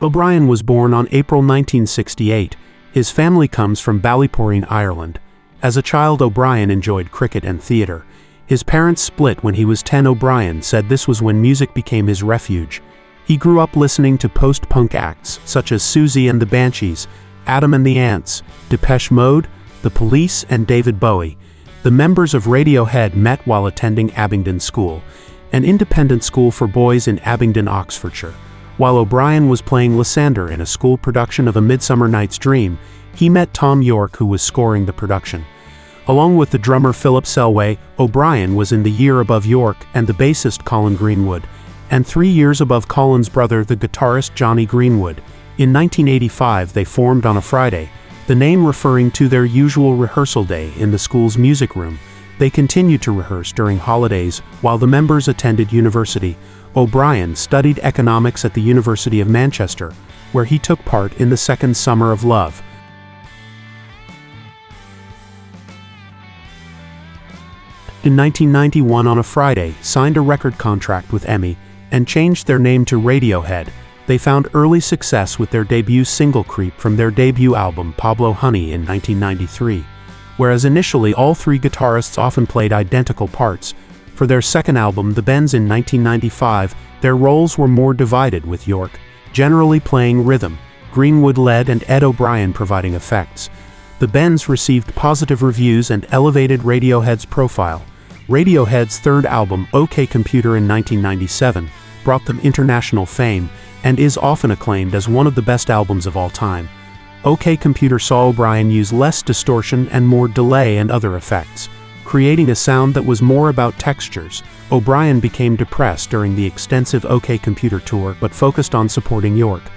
O'Brien was born on April 1968. His family comes from Ballyporeen, Ireland. As a child, O'Brien enjoyed cricket and theatre. His parents split when he was 10. O'Brien said this was when music became his refuge. He grew up listening to post-punk acts such as Siouxsie and the Banshees, Adam and the Ants, Depeche Mode, the Police and David Bowie. The members of Radiohead met while attending Abingdon School, an independent school for boys in Abingdon, Oxfordshire. While O'Brien was playing Lysander in a school production of A Midsummer Night's Dream, he met Thom Yorke, who was scoring the production. Along with the drummer Philip Selway, O'Brien was in the year above Yorke and the bassist Colin Greenwood, and 3 years above Colin's brother, the guitarist Jonny Greenwood. In 1985 they formed on a Friday, the name referring to their usual rehearsal day in the school's music room. They continued to rehearse during holidays while the members attended university. O'Brien studied economics at the University of Manchester, where he took part in the Second Summer of Love. In 1991 on a Friday, signed a record contract with EMI and changed their name to Radiohead. They found early success with their debut single Creep from their debut album Pablo Honey in 1993. Whereas initially all three guitarists often played identical parts, for their second album The Bends in 1995, their roles were more divided, with Yorke generally playing rhythm, Greenwood led, and Ed O'Brien providing effects. The Bends received positive reviews and elevated Radiohead's profile. Radiohead's third album, OK Computer in 1997, brought them international fame and is often acclaimed as one of the best albums of all time. OK Computer saw O'Brien use less distortion and more delay and other effects, creating a sound that was more about textures. O'Brien became depressed during the extensive OK Computer tour but focused on supporting Yorke.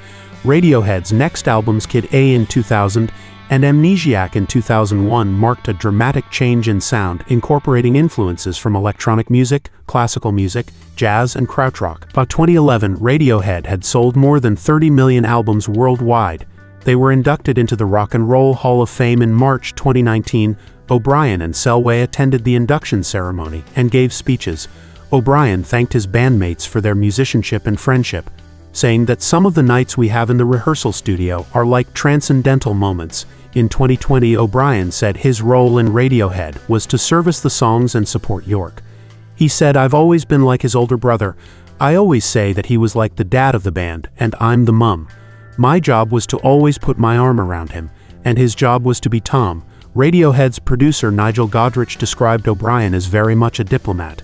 Radiohead's next albums, Kid A in 2000 and Amnesiac in 2001, marked a dramatic change in sound, incorporating influences from electronic music, classical music, jazz, and krautrock. By 2011, Radiohead had sold more than 30 million albums worldwide. They were inducted into the Rock and Roll Hall of Fame in March 2019. O'Brien and Selway attended the induction ceremony and gave speeches. O'Brien thanked his bandmates for their musicianship and friendship, saying that some of the nights we have in the rehearsal studio are like transcendental moments. In 2020, O'Brien said his role in Radiohead was to service the songs and support Yorke. He said, "I've always been like his older brother. I always say that he was like the dad of the band, and I'm the mum. My job was to always put my arm around him, and his job was to be Tom." Radiohead's producer Nigel Godrich described O'Brien as very much a diplomat.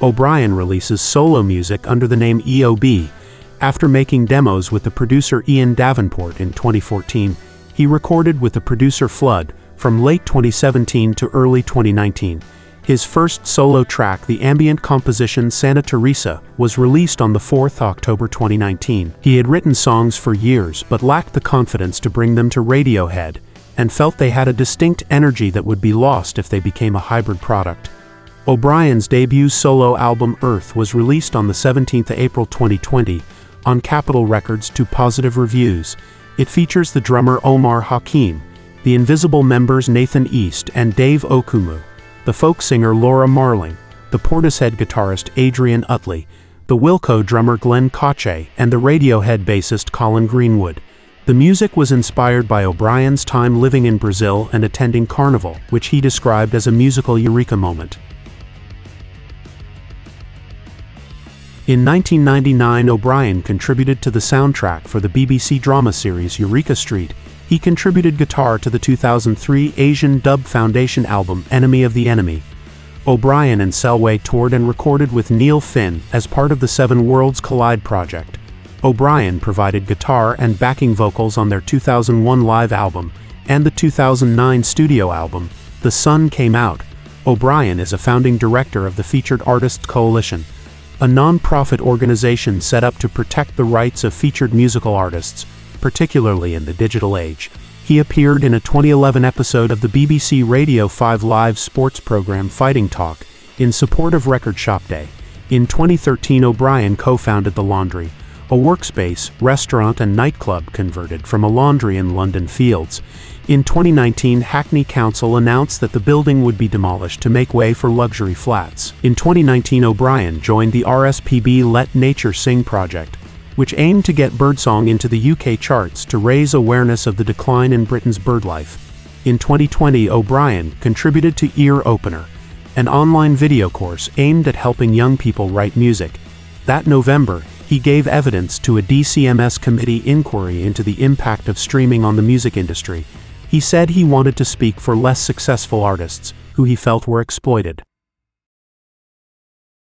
O'Brien releases solo music under the name EOB. After making demos with the producer Ian Davenport in 2014, he recorded with the producer Flood from late 2017 to early 2019. His first solo track, the ambient composition Santa Teresa, was released on the 4th October 2019. He had written songs for years but lacked the confidence to bring them to Radiohead, and felt they had a distinct energy that would be lost if they became a hybrid product. O'Brien's debut solo album Earth was released on the 17th of April 2020 on Capitol Records to positive reviews. It features the drummer Omar Hakim, the Invisible members Nathan East and Dave Okumu, the folk singer Laura Marling, the Portishead guitarist Adrian Utley, the Wilco drummer Glenn Koche, and the Radiohead bassist Colin Greenwood. The music was inspired by O'Brien's time living in Brazil and attending Carnival, which he described as a musical eureka moment. In 1999, O'Brien contributed to the soundtrack for the BBC drama series Eureka Street. He contributed guitar to the 2003 Asian Dub Foundation album Enemy of the Enemy. O'Brien and Selway toured and recorded with Neil Finn as part of the Seven Worlds Collide project. O'Brien provided guitar and backing vocals on their 2001 live album and the 2009 studio album, The Sun Came Out. O'Brien is a founding director of the Featured Artists Coalition, a non-profit organization set up to protect the rights of featured musical artists, particularly in the digital age. He appeared in a 2011 episode of the BBC Radio 5 live sports program Fighting Talk in support of Record Shop Day. In 2013, O'Brien co-founded The Laundry, a workspace, restaurant and nightclub converted from a laundry in London Fields. In 2019, Hackney Council announced that the building would be demolished to make way for luxury flats. In 2019, O'Brien joined the RSPB Let Nature Sing project, which aimed to get birdsong into the UK charts to raise awareness of the decline in Britain's birdlife. In 2020, O'Brien contributed to Ear Opener, an online video course aimed at helping young people write music. That November, he gave evidence to a DCMS committee inquiry into the impact of streaming on the music industry. He said he wanted to speak for less successful artists, who he felt were exploited.